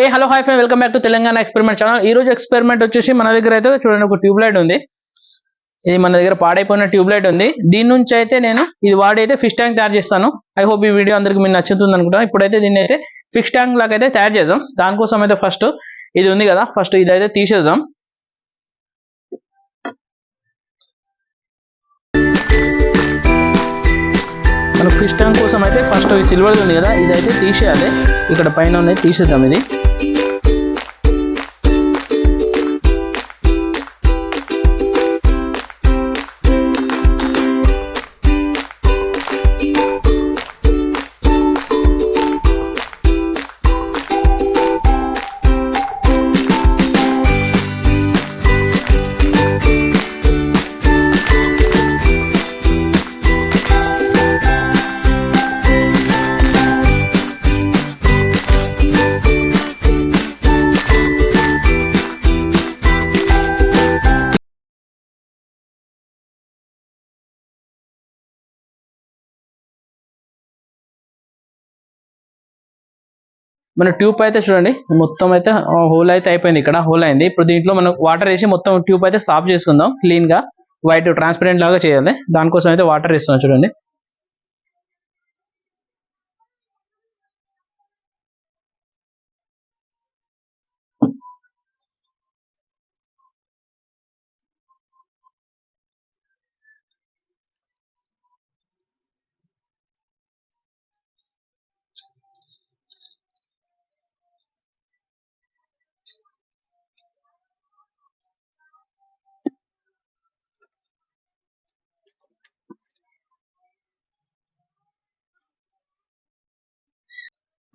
A hello hi friend, welcome back to Telangana experiment channel. ఈ రోజు experiment వచ్చేసి మన దగ్గర అయితే చూడండి ఒక ట్యూబ్ లైట్ ఉంది. ఇది మన దగ్గర పాడైపోయిన ట్యూబ్ లైట్ ఉంది. దీని నుంచి అయితే నేను ఇది వాడైతే ఫిష్ ట్యాంక్ తయారు చేస్తాను. ఐ హోప్ ఈ వీడియో అందరికి మీకు నచ్చుతుంది అనుకుంటాను. ఇప్పుడైతే దీన్ని అయితే ఫిష్ ట్యాంక్ లాగా అయితే తయారు చేద్దాం. దానికోసం అయితే ఫస్ట్ ఇది ఉంది కదా, ఫస్ట్ ఇదైతే తీసేద్దాం. మన ఫిష్ ట్యాంక్ కోసం అయితే ఫస్ట్ సిల్వర్ ఉంది కదా, ఇదైతే తీసేయాలి. ఇక్కడ పైన ఉన్నది తీసేద్దాం. ఇది మన ట్యూబ్ అయితే చూడండి మొత్తం అయితే హోల్ అయితే అయిపోయింది. ఇక్కడ హోల్ అయింది. ఇప్పుడు దీంట్లో మనం వాటర్ వేసి మొత్తం ట్యూబ్ అయితే సాఫ్ చేసుకుందాం. క్లీన్ గా వైట్ ట్రాన్స్పరెంట్ లాగా చేయాలి. దానికోసం అయితే వాటర్ వేస్తున్నాం చూడండి.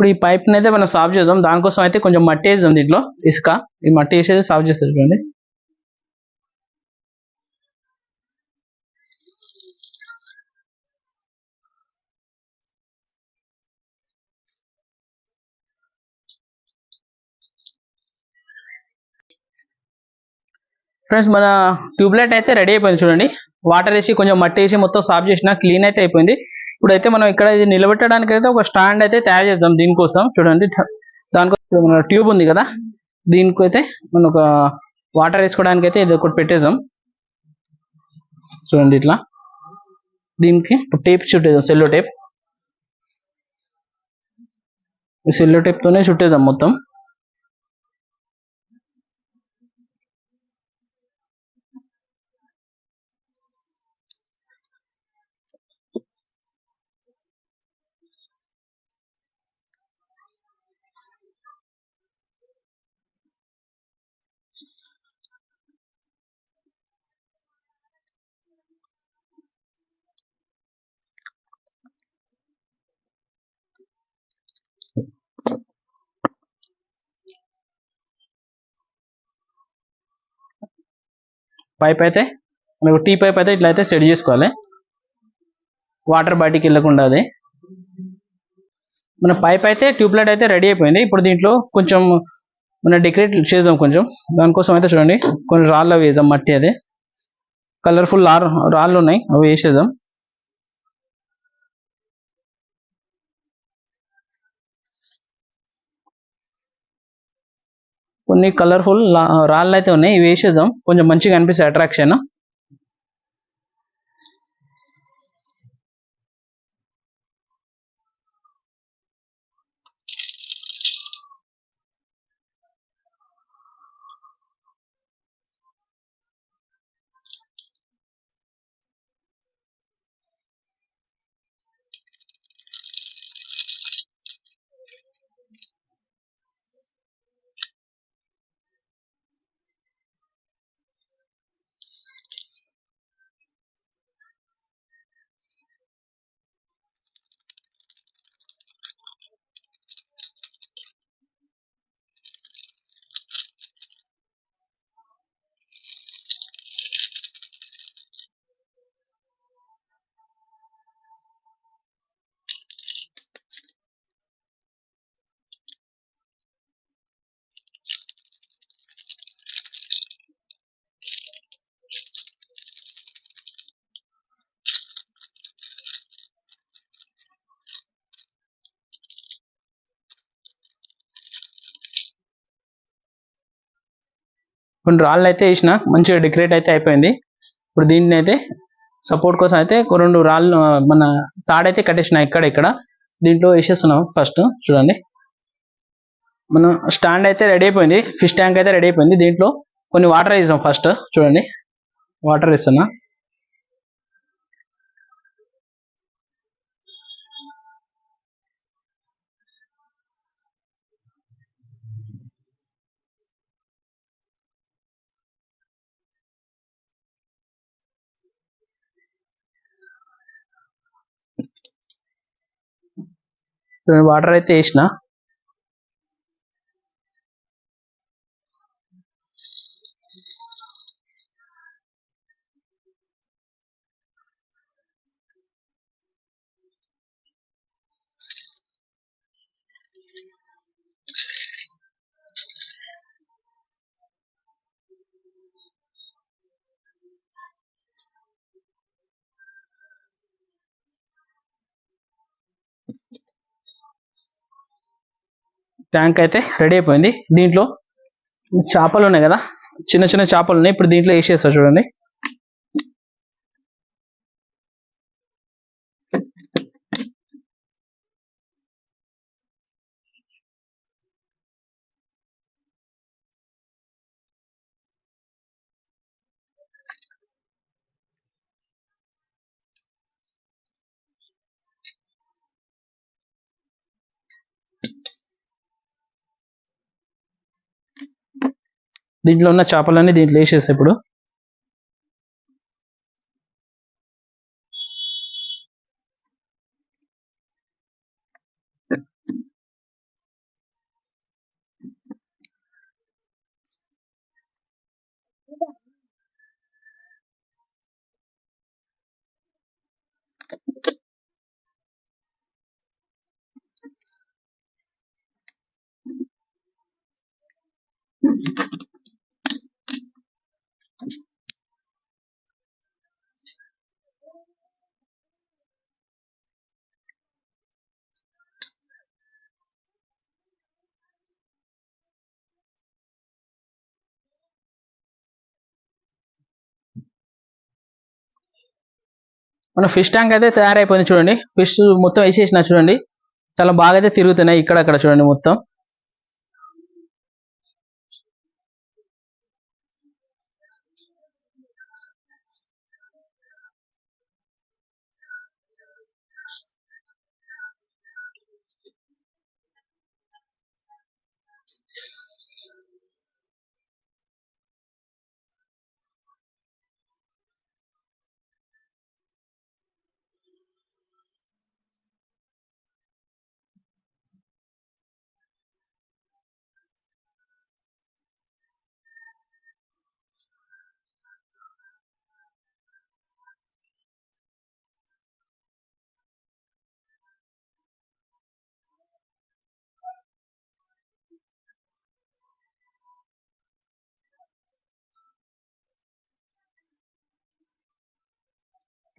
ఇప్పుడు ఈ పైప్ అయితే మనం సాఫ్ చేద్దాం. దానికోసం అయితే కొంచెం మట్టి వేద్దాం. దీంట్లో ఇసుక, ఈ మట్టి వేసేది సాఫ్ చేస్తుంది చూడండి. ఫ్రెండ్స్, మన ట్యూబ్లైట్ అయితే రెడీ అయిపోయింది చూడండి. వాటర్ వేసి కొంచెం మట్టి వేసి మొత్తం సాఫ్ చేసిన క్లీన్ అయితే అయిపోయింది. ఇప్పుడైతే మనం ఇక్కడ ఇది నిలబెట్టడానికి అయితే ఒక స్టాండ్ అయితే తయారు చేద్దాం. దీనికోసం చూడండి, దానికోసం మన ట్యూబ్ ఉంది కదా, దీనికైతే మనం ఒక వాటర్ వేసుకోవడానికి అయితే ఇది ఒకటి పెట్టేద్దాం చూడండి. ఇట్లా దీనికి టేప్ చుట్టేద్దాం, సెల్లో టేప్. ఈ సెల్లో టేప్ తోనే చుట్టేద్దాం మొత్తం. పైప్ అయితే మనకు టీ పైప్ అయితే ఇట్లా అయితే సెట్ చేసుకోవాలి, వాటర్ బయటికి వెళ్ళకుండా. అది మన పైప్ అయితే ట్యూబ్లైట్ అయితే రెడీ అయిపోయింది. ఇప్పుడు దీంట్లో కొంచెం మనం డెకరేట్ చేద్దాం కొంచెం. దానికోసం అయితే చూడండి కొన్ని రాళ్ళు అవి వేద్దాం, మట్టి. అదే కలర్ఫుల్ రాళ్ళు ఉన్నాయి, అవి వేసేద్దాం. కొన్ని కలర్ఫుల్ రాళ్ళు అయితే ఉన్నాయి, ఇవి వేసేద్దాం. కొంచెం మంచిగా అనిపిస్తుంది, అట్రాక్షన్. కొన్ని రాళ్ళు అయితే వేసిన, మంచిగా డెకరేట్ అయితే అయిపోయింది. ఇప్పుడు దీన్ని అయితే సపోర్ట్ కోసం అయితే రెండు రాళ్ళు మన తాడైతే కట్టేసిన ఇక్కడ దీంట్లో వేసేస్తున్నాం. ఫస్ట్ చూడండి, మన స్టాండ్ అయితే రెడీ అయిపోయింది, ఫిష్ ట్యాంక్ అయితే రెడీ అయిపోయింది. దీంట్లో కొన్ని వాటర్ వేసాం. ఫస్ట్ చూడండి, వాటర్ వేస్తున్నా. వాటర్ అయితే వేసిన. ట్యాంక్ అయితే రెడీ అయిపోయింది. దీంట్లో చేపలు ఉన్నాయి కదా, చిన్న చిన్న చేపలు ఉన్నాయి. ఇప్పుడు దీంట్లో వేసేస్తా చూడండి. దీంట్లో ఉన్న చేపలన్నీ దీంట్లో వేసేస్తా ఇప్పుడు. మన ఫిష్ ట్యాంక్ అయితే తయారైపోయింది చూడండి. ఫిష్ మొత్తం వేసేసిన చూడండి, చాలా బాగా అయితే తిరుగుతున్నాయి ఇక్కడక్కడ చూడండి మొత్తం.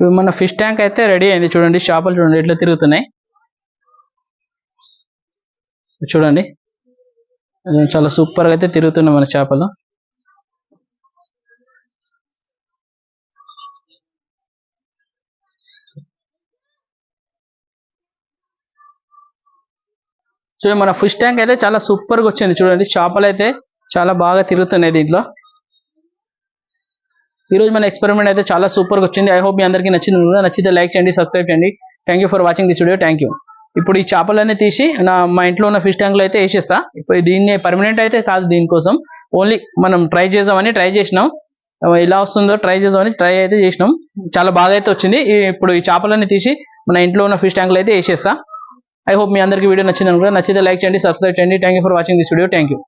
ఇప్పుడు మన ఫిష్ ట్యాంక్ అయితే రెడీ అయింది చూడండి. చేపలు చూడండి ఎట్లా తిరుగుతున్నాయి చూడండి, చాలా సూపర్గా అయితే తిరుగుతున్నాయి మన చేపలు. సో మన ఫిష్ ట్యాంక్ అయితే చాలా సూపర్గా వచ్చింది చూడండి. చేపలు అయితే చాలా బాగా తిరుగుతున్నాయి దీంట్లో. ఈరోజు మన ఎక్స్పెరిమెంట్ అయితే చాలా సూపర్గా వచ్చింది. ఐ హోప్ మీ అందరికీ నచ్చింది. నచ్చితే లైక్ చేయండి, సబ్స్క్రైబ్ చేయండి. Thank you for watching this video. Thank you. ఇప్పుడు ఈ చేపలన్నీ తీసి మా ఇంట్లో ఉన్న ఫిష్ ట్యాంక్లో అయితే వేసేస్తా. ఇప్పుడు దీన్ని పర్మనెంట్ అయితే కాదు, దీనికోసం ఓన్లీ మనం ట్రై చేసినాం. ఎలా వస్తుందో ట్రై అయితే చేసినాం. చాలా బాగా అయితే వచ్చింది. ఇప్పుడు ఈ చేపలన్నీ తీసి మన ఇంట్లో ఉన్న ఫిష్ ట్యాంక్లో అయితే వేసేస్తా. ఐ హోప్ మీ అందరికీ వీడియో నచ్చింది. నచ్చితే లైక్ చేయండి, సబ్స్క్రైబ్ చేయండి. Thank you for watching this video. Thank you.